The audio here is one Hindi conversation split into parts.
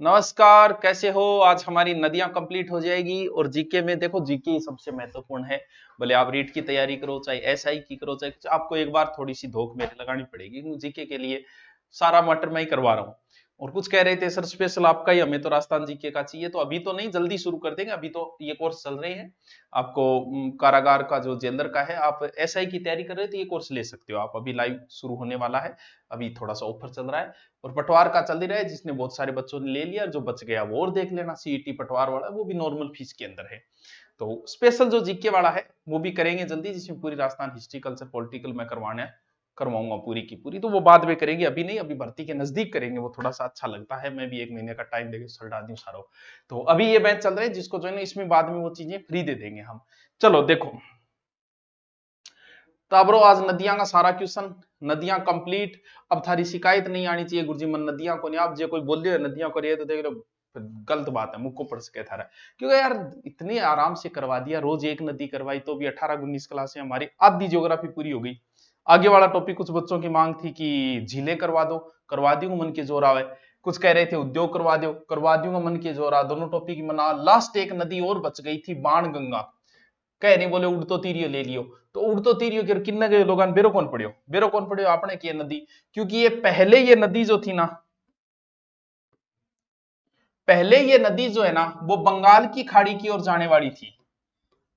नमस्कार, कैसे हो? आज हमारी नदियां कंप्लीट हो जाएगी और जीके में देखो, जीके सबसे महत्वपूर्ण है। भले आप रीट की तैयारी करो, चाहे एसआई की करो, चाहे आपको एक बार थोड़ी सी धोख मेरे लगानी पड़ेगी, क्योंकि जीके के लिए सारा मैटर मैं ही करवा रहा हूँ। और कुछ कह रहे थे सर स्पेशल आपका ही, हमें तो राजस्थान जीके का चाहिए। तो अभी तो नहीं, जल्दी शुरू कर देंगे, अभी तो ये कोर्स चल रहे हैं। आपको कारागार का जो जेलर का है, आप एसआई की तैयारी कर रहे थे, ये कोर्स ले सकते हो आप। अभी लाइव शुरू होने वाला है, अभी थोड़ा सा ऑफर चल रहा है। और पटवार का चल ही रहा है, जिसने बहुत सारे बच्चों ने ले लिया, जो बच गया वो और देख लेना। सीईटी पटवार वाला वो भी नॉर्मल फीस के अंदर है। तो स्पेशल जो जीके वाला है वो भी करेंगे जल्दी, जिसमें पूरी राजस्थान हिस्ट्री कल्चर पॉलिटिकल में करवाऊंगा पूरी की पूरी। तो वो बाद में करेंगे, अभी नहीं, अभी भर्ती के नजदीक करेंगे, वो थोड़ा सा अच्छा लगता है। मैं भी 1 महीने का टाइम देके सल्टा दूं सारा। तो अभी ये बैच चल रहे हैं, जिसको जो है ना, इसमें बाद में वो चीजें फ्री दे देंगे हम। चलो देखो, तो अब आज नदियां का सारा क्वेश्चन, नदियां कंप्लीट। अब थारी शिकायत नहीं आनी चाहिए गुरुजी मन नदियां को नहीं। आप जो कोई बोल रहे हो नदियां को रही है, तो देख लो गलत बात है, मुख को पड़ सके थारा। क्योंकि यार इतनी आराम से करवा दिया, रोज एक नदी करवाई, तो भी 18-19 क्लास में हमारी आधी ज्योग्राफी पूरी हो गई। आगे वाला टॉपिक कुछ बच्चों की मांग थी कि झीलें करवा दो, करवा दूंगा मन के जोर आवे। कुछ कह रहे थे उद्योग करवा दूंगा मन के जोर आ। दोनों टॉपिक मना। लास्ट एक नदी और बच गई थी, बाण गंगा। कह नहीं बोले उड़तो तीरियो ले लियो। तो उड़तो तीरियो के किन्ने के लोग बेरो कौन पड़ियो आपने की नदी। क्योंकि ये पहले ये नदी जो थी ना, पहले ये नदी जो है ना, वो बंगाल की खाड़ी की ओर जाने वाली थी।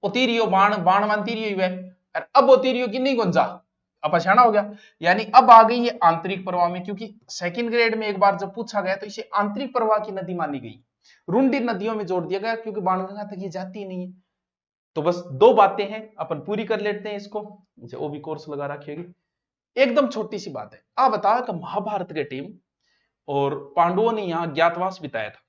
उतीरियो बाण बाण मान तीरियो है। और अब उतीरियो की नहीं गुंजा, अब अछाना हो गया। यानी अब आ गई ये आंतरिक प्रवाह में, क्योंकि सेकंड ग्रेड में एक बार जब पूछा गया तो इसे आंतरिक प्रवाह की नदी मानी गई। रुंडी नदियों में जोड़ दिया गया, क्योंकि बाणगंगा तक ये जाती ही नहीं है। तो बस दो बातें हैं, अपन पूरी कर लेते हैं इसको। मुझे वो भी कोर्स लगा रखिएगी। एकदम छोटी सी बात है। आप बताया कि महाभारत के टीम और पांडवों ने यहाँ ज्ञातवास बिताया था।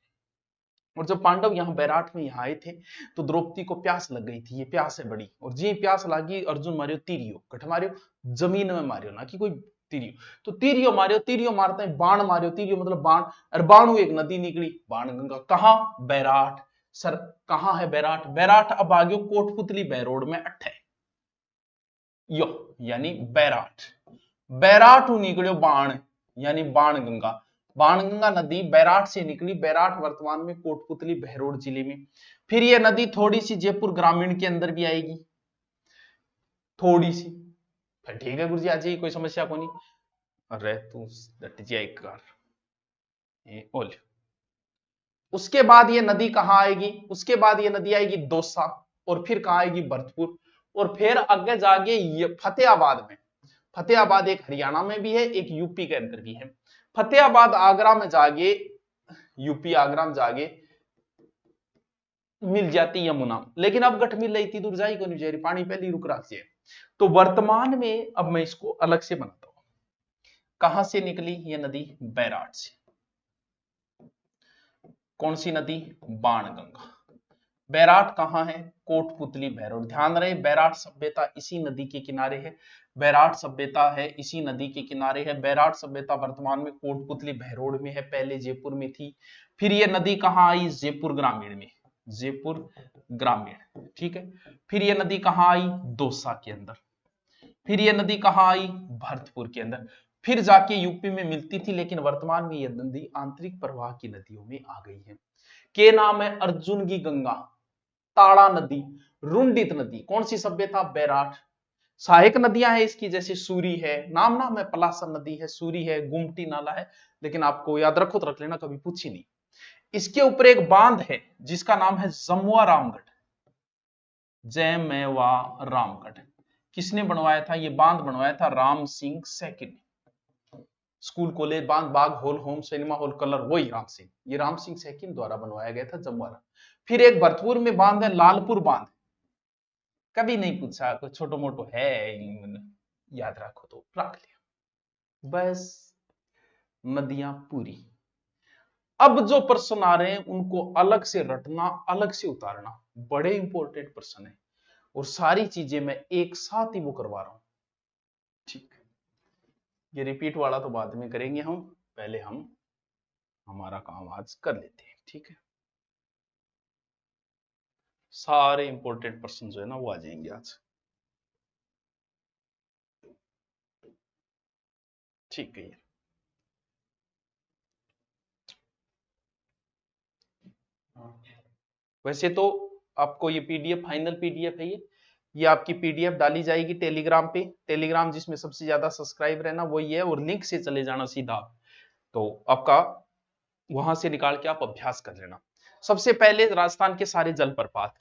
और जब पांडव यहाँ बैराट में यहाँ आए थे, तो द्रौपदी को प्यास लग गई थी। ये प्यास है बड़ी, और जी प्यास लगी, अर्जुन मारियो तीरियो, कठ मारियो जमीन में मारियो, ना कि कोई तीरियो। तो तीरियो मारियो, तीरियो मारते हैं, बाण मारियो, तीरियो मतलब बाण। और बाणु एक नदी निकली, बाण गंगा। कहाँ? बैराट। सर कहाँ है बैराट? बैराट अब आ गयो कोटपुतली बैरोड में अट्ठे यो, यानी बैराट। बैराट निकलियो बाण, यानी बाण गंगा। बाणगंगा नदी बैराट से निकली। बैराट वर्तमान में कोटपुतली बहरोड जिले में। फिर ये नदी थोड़ी सी जयपुर ग्रामीण के अंदर भी आएगी, थोड़ी सी। फिर ठीक है गुरुजी, आ जाइए, कोई समस्या को नहीं। अरे तू डट जा एक बार। ये ओल। उसके बाद ये नदी कहां आएगी? उसके बाद ये नदी आएगी दौसा। और फिर कहां आएगी? भरतपुर। और फिर आगे जाके ये फतेहाबाद में। फतेहाबाद एक हरियाणा में भी है, एक यूपी के अंदर भी है। फतेहाबाद आगरा में जाके, यूपी आगरा में जाके मिल जाती यमुना। लेकिन अब गठ मिल रही थी, दूर जाई को नहीं जा रही, पानी पहले ही रुक रहा है। तो वर्तमान में अब मैं इसको अलग से बनाता हूं। कहां से निकली ये नदी? बैराट से। कौन सी नदी? बाणगंगा। बैराट कहां है? कोटपुतली भैरोड। ध्यान रहे, बैराट सभ्यता इसी नदी के किनारे है। बैराट सभ्यता है इसी नदी के किनारे है। बैराट सभ्यता वर्तमान में कोटपुतली भैरोड में है, पहले जयपुर में थी। फिर ये नदी कहां आई? जयपुर ग्रामीण में। जयपुर ग्रामीण, ठीक है। फिर ये नदी कहां आई? दौसा के अंदर। फिर ये नदी कहां आई? भरतपुर के अंदर। फिर जाके यूपी में मिलती थी, लेकिन वर्तमान में यह नदी आंतरिक प्रवाह की नदियों में आ गई है। के नाम है? अर्जुन की गंगा, ताड़ा नदी, रुंडित नदी। कौन सी सभ्यता? बैराट। सहायक नदियां हैं इसकी, जैसे सूरी है, नाम नाम है, पलासन नदी है, सूरी है, गुमटी नाला है। लेकिन आपको याद रखो तो रख लेना, कभी पूछी नहीं। इसके ऊपर एक बांध है जिसका नाम है जमुआ रामगढ़। जयमेवा रामगढ़। किसने बनवाया था ये बांध? बनवाया था Ram Singh second. School college बांध, बाग hall, home cinema hall, colour, वही राम सिंह। ये राम सिंह सेकंड द्वारा बनवाया गया था जमुआ। फिर एक भरतपुर में बांध है, लालपुर बांध। कभी नहीं पूछा, कुछ छोटो मोटो है, याद रखो तो रख लिया बस। नदियां पूरी। अब जो प्रश्न आ रहे हैं उनको अलग से रटना, अलग से उतारना, बड़े इंपॉर्टेंट प्रश्न है। और सारी चीजें मैं एक साथ ही वो करवा रहा हूं, ठीक है। ये रिपीट वाला तो बाद में करेंगे हम, पहले हम हमारा काम आज कर लेते हैं, ठीक है। सारे इंपॉर्टेंट प्रश्न जो है ना वो आ जाएंगे आज, ठीक है। वैसे तो आपको ये पीडीएफ, फाइनल पीडीएफ है ये आपकी पीडीएफ डाली जाएगी टेलीग्राम पे। टेलीग्राम जिसमें सबसे ज्यादा सब्सक्राइबर है ना वो ये है, और लिंक से चले जाना सीधा, तो आपका वहां से निकाल के आप अभ्यास कर लेना। सबसे पहले राजस्थान के सारे जलप्रपात,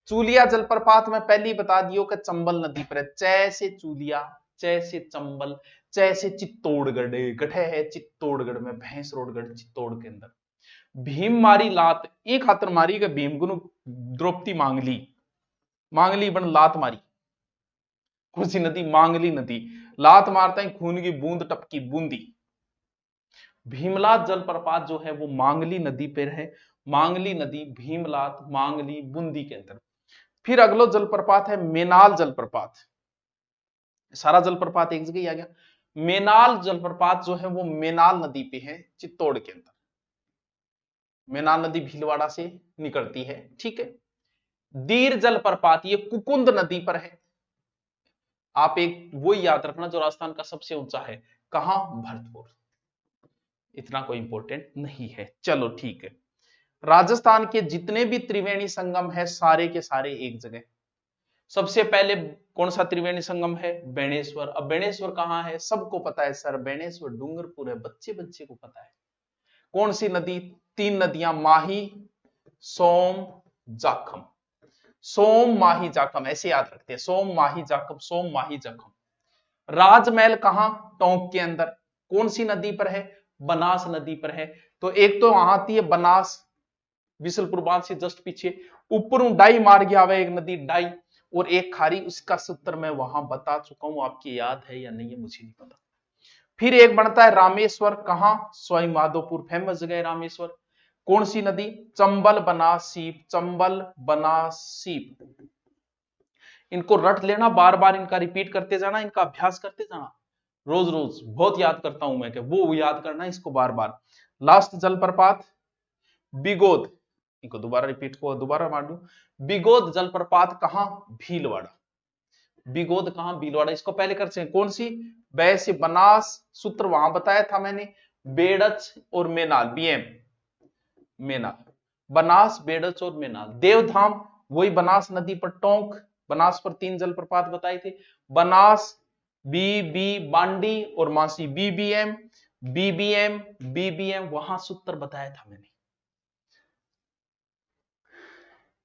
चूलिया जलप्रपात में पहले ही बता दियो कि चंबल नदी पर है। च से चूलिया, च से चंबल, च से चित्तौड़गढ़, गठे है चित्तौड़गढ़ में, भैंसरोडगढ़ चित्तौड़ के अंदर। भीम मारी लात, एक हाथर मारी के भीम गुनु द्रौपदी मांगली, मांगली बन लात मारी, कौन सी नदी? मांगली नदी। लात मारता है खून की बूंद टपकी बूंदी। भीमलात जलप्रपात जो है वो मांगली नदी पर है, मांगली नदी, भीमलात, मांगली, बूंदी के अंदर। फिर अगलो जलप्रपात है मेनाल जलप्रपात, सारा जलप्रपात एक जगह ही आ गया। मेनाल जलप्रपात जो है वो मेनाल नदी पे है, चित्तौड़ के अंदर। मेनाल नदी भीलवाड़ा से निकलती है, ठीक है। दीर जलप्रपात ये कुकुंद नदी पर है। आप एक वो याद रखना जो राजस्थान का सबसे ऊंचा है, कहां? भरतपुर। इतना कोई इंपॉर्टेंट नहीं है, चलो ठीक है। राजस्थान के जितने भी त्रिवेणी संगम है सारे के सारे एक जगह। सबसे पहले कौन सा त्रिवेणी संगम है? बेणेश्वर। अब बेणेश्वर कहां है? सबको पता है सर, बेणेश्वर डूंगरपुर है, बच्चे बच्चे को पता है। कौन सी नदी? तीन नदियां, माही, सोम, जाखम। सोम, माही, जाखम, ऐसे याद रखते हैं, सोम, माही, जाखम, सोम, माही, जाखम। राजमहल कहां? टोंक के अंदर। कौन सी नदी पर है? बनास नदी पर है। तो एक तो वहां आती है बनास, बिशलपुर बांध से जस्ट पीछे। ऊपर डाई मार गया हुआ एक नदी डाई, और एक खारी, उसका सूत्र मैं वहां बता चुका हूं, आपकी याद है या नहीं है मुझे नहीं पता। फिर एक बनता है रामेश्वर, कहां? सवाई माधोपुर, फेमस जगह है रामेश्वर। कौन सी नदी? चंबल, बनास, सीप, चंबल, बनास, सीप। इनको रट लेना, बार बार इनका रिपीट करते जाना, इनका अभ्यास करते जाना, रोज रोज। बहुत याद करता हूं मैं, कि वो याद करना इसको बार बार। लास्ट जलप्रपात बिगोद, इनको दोबारा रिपीट को दोबारा मार दूं। बिगोद जलप्रपात कहां? भीलवाड़ा। बिगोद कहां? भीलवाड़ा। इसको पहले कर सकते, कौन सी? वैसे बनास, सूत्र वहां बताया था मैंने, बेड़च और मेनाल, बीएम, मेनाल, बनास, बेड़च और मेनाल। देवधाम वही बनास नदी पर, टोंक, बनास पर तीन जलप्रपात बताए थे, बनास, बी बांडी और मासी, बीबीएम, बीबीएम, बीबीएम, वहां सूत्र बताया था मैंने।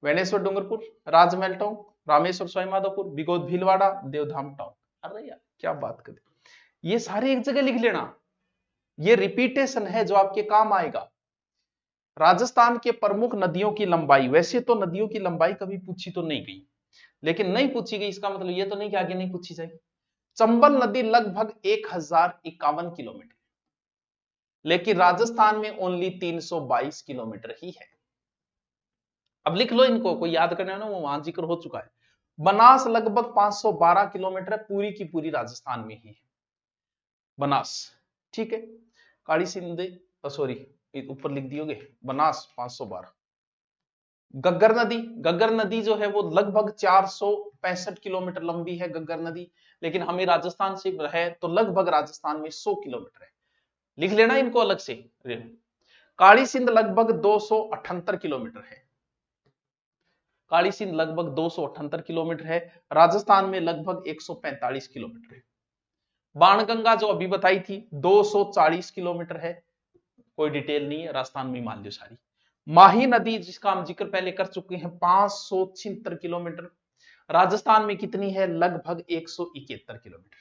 वेणेश्वर डूंगरपुर, राजमहल टोंक, रामेश्वर सवाई माधोपुर, बिगोद भीलवाड़ा, देवधाम टोंक। अरे यार क्या बात कर, ये सारे एक जगह लिख लेना, ये रिपीटेशन है जो आपके काम आएगा। राजस्थान के प्रमुख नदियों की लंबाई, वैसे तो नदियों की लंबाई कभी पूछी तो नहीं गई, लेकिन नहीं पूछी गई इसका मतलब ये तो नहीं कि आगे नहीं पूछी जाएगी। चंबल नदी लगभग 1051 किलोमीटर, लेकिन राजस्थान में ओनली 322 किलोमीटर ही है। अब लिख लो इनको, कोई याद करना है ना, वो वहां जिक्र हो चुका है। बनास लगभग 512 किलोमीटर है, पूरी की पूरी राजस्थान में ही है बनास, ठीक है। काली सिंध, सॉरी ऊपर लिख दियोगे, बनास 512। गग्गर नदी, गग्गर नदी जो है वो लगभग 465 किलोमीटर लंबी है गग्गर नदी, लेकिन हमें राजस्थान से है तो लगभग राजस्थान में 100 किलोमीटर है, लिख लेना इनको अलग से। काली सिंध लगभग 278 किलोमीटर है, काली सिंध लगभग 278 किलोमीटर है, राजस्थान में लगभग 145 किलोमीटर है। बाणगंगा जो अभी बताई थी 240 किलोमीटर है, कोई डिटेल नहीं है, राजस्थान में मान लो सारी। माही नदी जिसका हम जिक्र पहले कर चुके हैं 576 किलोमीटर, राजस्थान में कितनी है? लगभग 171 किलोमीटर।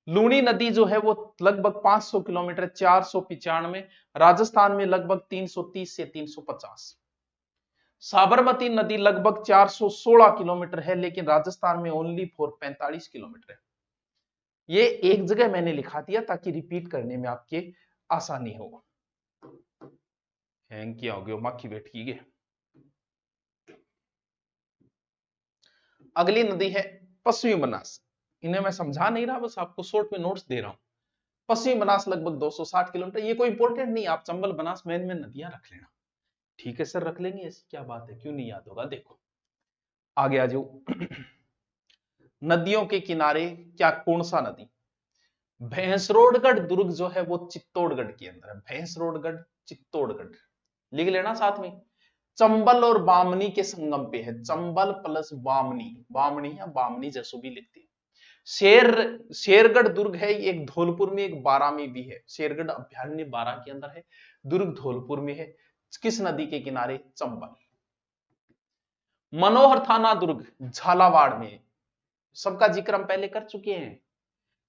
लूणी नदी जो है वो लगभग 500 किलोमीटर, 495, राजस्थान में लगभग 330 से 350। साबरमती नदी लगभग 416 किलोमीटर है, लेकिन राजस्थान में ओनली 45 किलोमीटर है। ये एक जगह मैंने लिखा दिया ताकि रिपीट करने में आपके आसानी हो। हैंग किया हो गया, मक्खी बैठ की। अगली नदी है पश्चिमी बनास, इन्हें मैं समझा नहीं रहा, बस आपको शॉर्ट में नोट्स दे रहा हूं। पश्चिमी बनास लगभग 260 किलोमीटर, ये कोई इंपॉर्टेंट नहीं, आप चंबल बनास मेन नदियां रख लेना। ठीक है सर रख लेंगे, ऐसी क्या बात है, क्यों नहीं याद होगा। देखो आगे आ जाओ। नदियों के किनारे क्या, कौन सा नदी? भैंसरोडगढ़ दुर्ग जो है वो चित्तौड़गढ़ के अंदर है, भैंसरोडगढ़ चित्तौड़गढ़, लिख लेना साथ में। चंबल और बामनी के संगम पे है, चंबल प्लस बामनी, बामनी या बामनी जैसो भी लिखते हैं। शेरगढ़ दुर्ग है, एक धौलपुर में एक बारां में भी है। शेरगढ़ अभ्यारण्य बारां के अंदर है, दुर्ग धौलपुर में है। किस नदी के किनारे? चंबल। मनोहर थाना दुर्ग झालावाड़ में, सबका जिक्र हम पहले कर चुके हैं।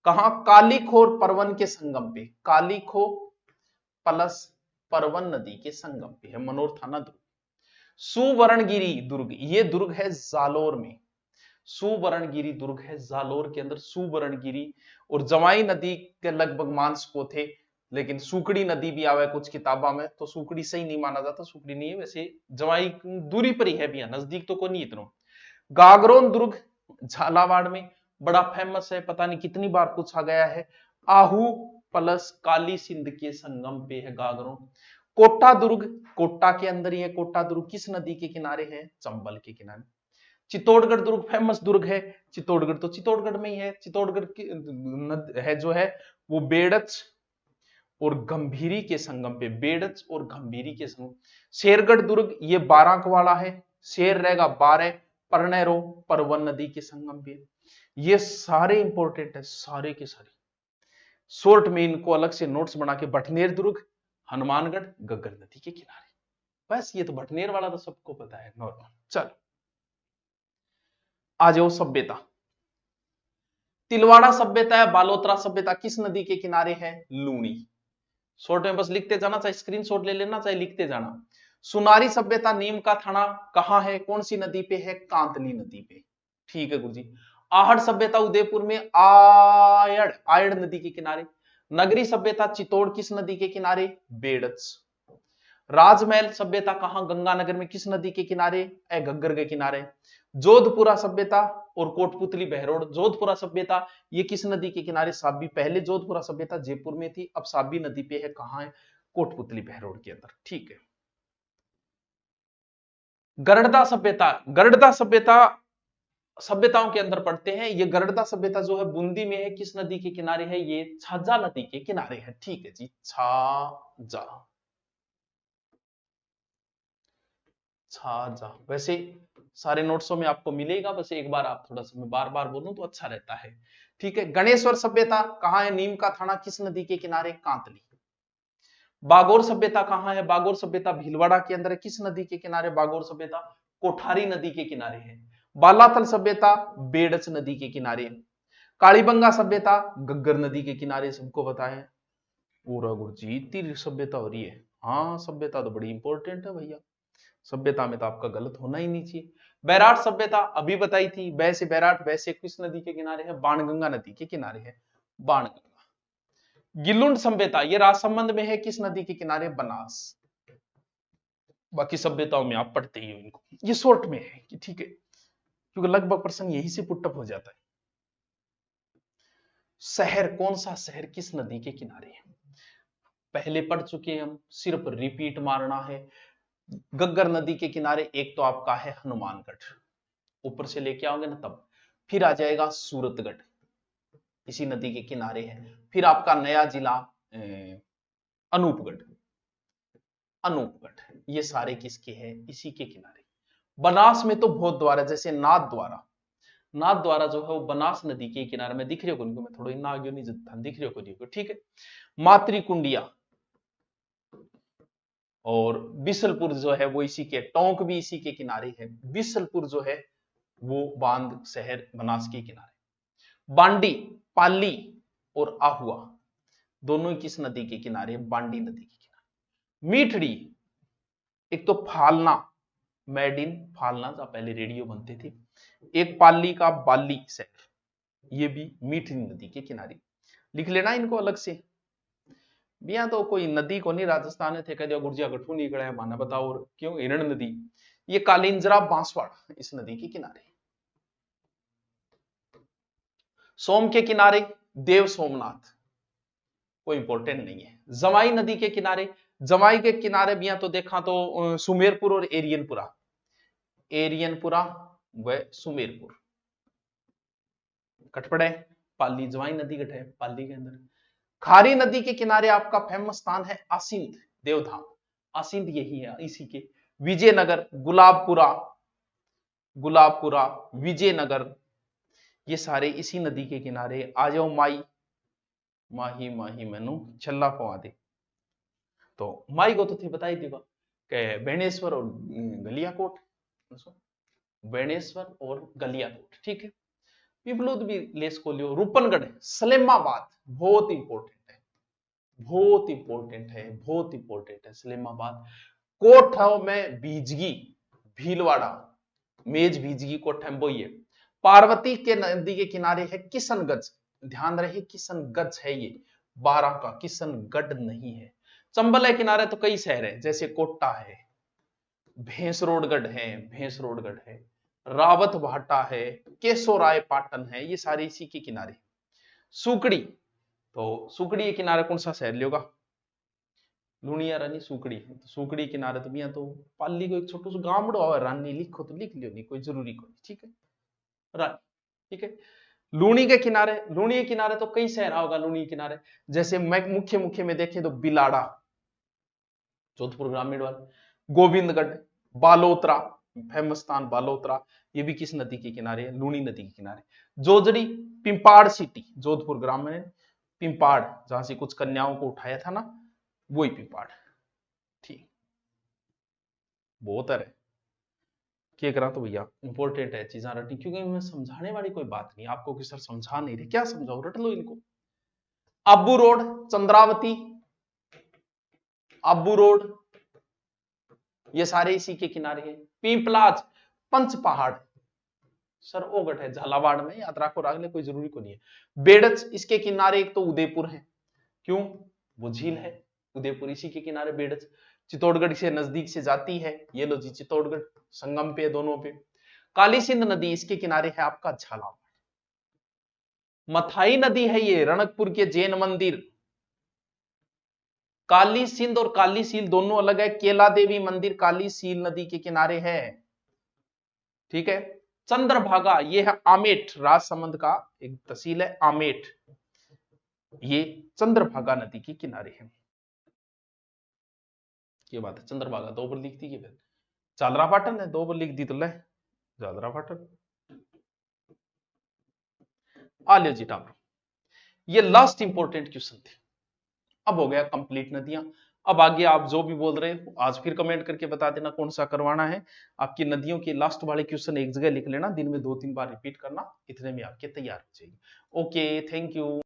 कहा? कालीखो और परवन के संगम पे, कालीखो प्लस परवन नदी के संगम पे है मनोहर थाना दुर्ग। सुवर्णगिरी दुर्ग, ये दुर्ग है जालोर में, सुवर्णगिरी दुर्ग है जालोर के अंदर, सुवर्णगिरी। और जवाई नदी के लगभग मांस को थे, लेकिन सुकड़ी नदी भी आवे कुछ किताबा में, तो सुकड़ी सही नहीं माना जाता, सुकड़ी नहीं है, वैसे जवाई दूरी पर ही है भैया, नजदीक तो को नहीं इतना। गागरोन दुर्ग झालावाड़ में, बड़ा फेमस है, पता नहीं कितनी बार पूछा गया है। आहू प्लस काली सिंध के संगम पे है गागरोन। कोटा दुर्ग, कोटा के अंदर ही है कोटा दुर्ग, किस नदी के किनारे है? चंबल के किनारे। चित्तौड़गढ़ दुर्ग फेमस दुर्ग है, चित्तौड़गढ़ तो चित्तौड़गढ़ में ही है। चित्तौड़गढ़ की है जो है वो बेड़च और गंभीरी के संगम पे, बेड़च और गंभीरी के संगम। शेरगढ़ दुर्ग ये बारांकवाड़ा है, शेर रहेगा 12, परनेरो परवन नदी के संगम पे। ये सारे इंपॉर्टेंट है, सारे के सारे। शॉर्ट में इनको अलग से नोट्स बना के, भटनेर दुर्ग हनुमानगढ़ गग्गर नदी के किनारे। बस ये तो भटनेर वाला तो सबको पता है, नॉर्मल। चल आ जाओ सभ्यता। तिलवाड़ा सभ्यता है, बालोतरा सभ्यता किस नदी के किनारे है? लूणी। शॉर्ट में बस लिखते जाना, चाहे स्क्रीनशॉट ले लेना, चाहे लिखते जाना। सुनारी सभ्यता नीम का थाना कहां है, कौन सी नदी पे है? कांतली नदी पे। ठीक है गुरुजी। आहड़ सभ्यता उदयपुर में, आयड़, आयड़ नदी के किनारे। नगरी सभ्यता चित्तौड़ किस नदी के किनारे? बेड़च। राजमहल सभ्यता कहां? गंगानगर में, किस नदी के किनारे? घग्गर के किनारे। जोधपुरा सभ्यता और कोटपुतली बहरोड, जोधपुरा सभ्यता ये किस नदी के किनारे? साबी। पहले जोधपुरा सभ्यता जयपुर में थी, अब साबी नदी पे है, कहां है? कोटपुतली बहरोड के अंदर। ठीक है। गरड़दा सभ्यता, गरड़दा सभ्यता सभ्यताओं के अंदर पढ़ते हैं। ये गरड़दा सभ्यता जो है बूंदी में है, किस नदी के किनारे है? ये छाजा नदी के किनारे है। ठीक है जी, छाजा, छाजा। वैसे सारे नोट्सों में आपको मिलेगा, बस एक बार आप थोड़ा सा, मैं बार बार बोलूं तो अच्छा रहता है। ठीक है। गणेश्वर सभ्यता कहां है? नीम का थाना किस नदी के किनारे? कांतली। बागोर सभ्यता कहां है? बागोर सभ्यता भीलवाड़ा के अंदर है, किस नदी के किनारे? बागोर सभ्यता कोठारी नदी के किनारे है। बालाथल सभ्यता बेड़च नदी के किनारे। कालीबंगा सभ्यता गग्गर नदी के किनारे, सबको पता है। पूरा गुरुजी इतनी सभ्यता हो रही है। हाँ सभ्यता तो बड़ी इंपॉर्टेंट है भैया, सभ्यता में तो आपका गलत होना ही नहीं चाहिए। बैराट सभ्यता अभी बताई थी, बै से बैराट, वैसे किस नदी के किनारे है? बाणगंगा नदी के किनारे है, बाणगंगा। गिलुंड सभ्यता ये राजसमंद में है, किस नदी के किनारे? बनास। बाकी सभ्यताओं में आप पढ़ते ही हो इनको, ये शॉर्ट में है कि ठीक है, क्योंकि लगभग प्रश्न यही से पुटअप हो जाता है। शहर, कौन सा शहर किस नदी के किनारे है? पहले पढ़ चुके हैं हम, सिर्फ रिपीट मारना है। गग्गर नदी के किनारे एक तो आपका है हनुमानगढ़, ऊपर से लेके आओगे ना तब। फिर आ जाएगा सूरतगढ़, इसी नदी के किनारे है। फिर आपका नया जिला अनूपगढ़, अनूपगढ़, ये सारे किसके हैं? इसी के किनारे। बनास में तो बहुत द्वार है, जैसे नाथ द्वारा, नाथ द्वारा जो है वो बनास नदी के किनारे में। दिख रही हो उनको, मैं थोड़ा इतना आगे नहीं जाता, दिख रही हो को, ठीक है। मातृकुंडिया और बिसलपुर जो है वो इसी के, टोंक भी इसी के किनारे है। बिसलपुर जो है वो बांध शहर बनास के किनारे। बांडी, पाली और आहुआ दोनों ही किस नदी के किनारे? बांडी नदी के किनारे। मीठड़ी, एक तो फालना, मेड इन फालना जहां पहले रेडियो बनते थे, एक पाली का बाली शहर, ये भी मीठड़ी नदी के किनारे। लिख लेना इनको अलग से। बिया तो कोई नदी को नहीं, राजस्थान में थे कह दिया गुर्जिया गठू निकला है माना, बताओ और क्यों? हिरण नदी, ये कालिंजरा बांसवाड़ा इस नदी के किनारे। सोम के किनारे देव सोमनाथ, कोई इंपॉर्टेंट नहीं है। जमाई नदी के किनारे, जमाई के किनारे भी तो देखा तो सुमेरपुर और एरियनपुरा, एरियनपुरा व सुमेरपुर। कटपड़े पाली, जवाई नदी कट है पाली के अंदर। खारी नदी के किनारे आपका फेमस स्थान है असिंध देवधाम, आसिंद यही है इसी के। विजयनगर, गुलाबपुरा, गुलाबपुरा, विजयनगर, ये सारे इसी नदी के किनारे। आ जाओ माई, माही माही मैनू छल्ला पवा दे। तो माई को तो थी बताई देगा कि बेणेश्वर और गलियाकोट, बेणेश्वर और गलियाकोट, ठीक है। पिपलुद भी लेस को लियो, रूपनगढ़, सलेमाबाद, बहुत इंपॉर्टेंट है, बहुत इंपॉर्टेंट है, बहुत इंपॉर्टेंट है सलेमाबाद। कोठ में बीजगी, भीलवाड़ा, मेज बीजगी कोठ है वो ये। पार्वती के नदी के किनारे है किशनगंज, ध्यान रहे किशनगंज है ये, बारां का, किशनगढ़ नहीं है। चंबल के किनारे तो कई शहर है, जैसे कोटा है, भेंसरोडगढ़ है, भेंसरोडगढ़ है, रावत भाटा है, केशोराय पाटन है, ये सारे इसी के किनारे। सुकड़ी, तो सुकड़ी के किनारे कौन सा शहर लियोगा? लुणिया रानी सुकड़ी, तो सुकड़ी किनारे तो भैया तो पाली को एक छोटू सा गामड़ो है, रानी लिखो तो लिख लियो, नहीं कोई जरूरी कोई, ठीक है रानी, ठीक है। लूणी के किनारे, लूणी के किनारे तो कई शहर होगा लूणी के किनारे, जैसे मुख्य मुख्य में देखें तो बिलाड़ा, जोधपुर ग्रामीण वाला, गोविंदगढ़, बालोतरा, फेमस स्थान बालोतरा, ये भी किस नदी के किनारे है? लूणी नदी के किनारे। जोजड़ी, पिंपाड़ सिटी, जोधपुर ग्रामीण, पिंपाड़, जहां से कुछ कन्याओं को उठाया था ना, वही पिंपाड़, ठीक। बहुत है क्या करा तो भैया इंपॉर्टेंट है चीजें रटनी, क्योंकि मैं समझाने वाली कोई बात नहीं, आपको कि सर समझा नहीं रहे, क्या समझाओ, रट लो इनको। अब्बू रोड, चंद्रावती, अब्बू रोड, ये सारे इसी के किनारे हैं। पीपलाज, पंच पहाड़, सर ओगट है झालावाड़ में, यात्रा को रागले कोई जरूरी को नहीं है। बेड़च, इसके किनारे एक तो उदयपुर है, क्यों? वो झील है, उदयपुर इसी के किनारे बेड़च। चित्तौड़गढ़ से नजदीक से जाती है, ये लो जी चित्तौड़गढ़, संगम पे दोनों पे। काली सिंध नदी इसके किनारे है आपका झालावाड़। मथाई नदी है ये, रणकपुर के जैन मंदिर। काली सिंध और काली सील दोनों अलग है, केला देवी मंदिर काली सील नदी के किनारे है, ठीक है। चंद्रभागा, ये है आमेठ, राजसमंद का एक तहसील है आमेठ, ये चंद्रभागा नदी के किनारे है। ये बात है, चंद्रभागा दो बार लिख दी, फिर जालरा पाटन है, दो बार लिख दी तो ले जालरा पाटन। आ लियो जी टावर, ये लास्ट इंपॉर्टेंट क्वेश्चन थे। अब हो गया कंप्लीट नदियां। अब आगे आप जो भी बोल रहे हो आज फिर कमेंट करके बता देना कौन सा करवाना है। आपकी नदियों के लास्ट वाले क्वेश्चन एक जगह लिख लेना, दिन में 2-3 बार रिपीट करना, इतने में आपके तैयार हो जाएगी। Okay, thank you.